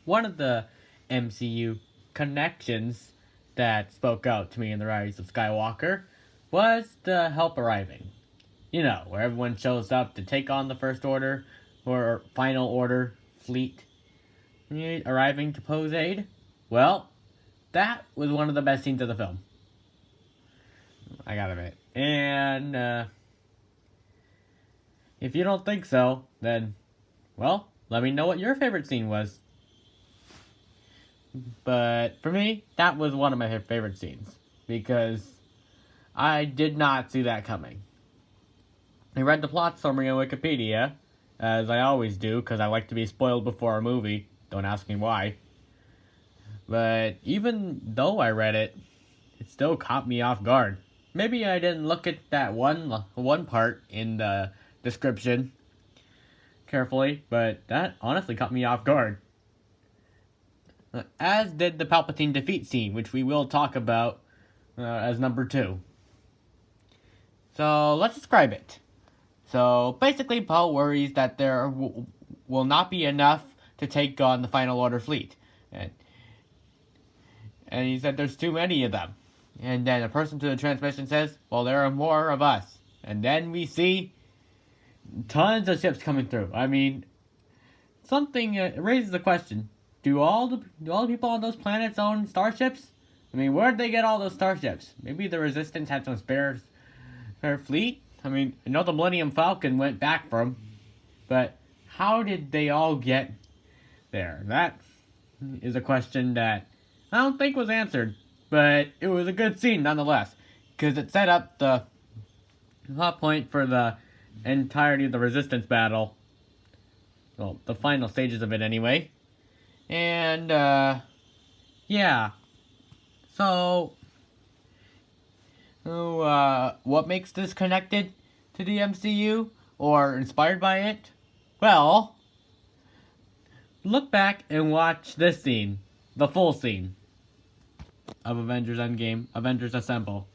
one of the MCU connections that spoke out to me in The Rise of Skywalker was the help arriving. You know, where everyone shows up to take on the First Order or Final Order fleet arriving to pose aid. Well, that was one of the best scenes of the film. I gotta admit. And, if you don't think so, then, well, let me know what your favorite scene was. But for me, that was one of my favorite scenes, because I did not see that coming. I read the plot summary on Wikipedia, as I always do, because I like to be spoiled before a movie. Don't ask me why. But even though I read it, it still caught me off guard. Maybe I didn't look at that one part in the description carefully, but that honestly caught me off guard. As did the Palpatine defeat scene, which we will talk about as number 2. So let's describe it. So basically, Poe worries that there will not be enough to take on the Final Order fleet. And he said there's too many of them. And then a person to the transmission says, well, there are more of us. And then we see tons of ships coming through. I mean, something raises the question. Do all the people on those planets own starships? I mean, where did they get all those starships? Maybe the Resistance had some spare fleet? I mean, I know the Millennium Falcon went back from, but how did they all get there? That is a question that I don't think was answered, but it was a good scene nonetheless, because it set up the plot point for the entirety of the Resistance battle. Well, the final stages of it anyway. And, yeah. So, what makes this connected to the MCU, or inspired by it? Well, look back and watch this scene, the full scene of Avengers Endgame, Avengers Assemble.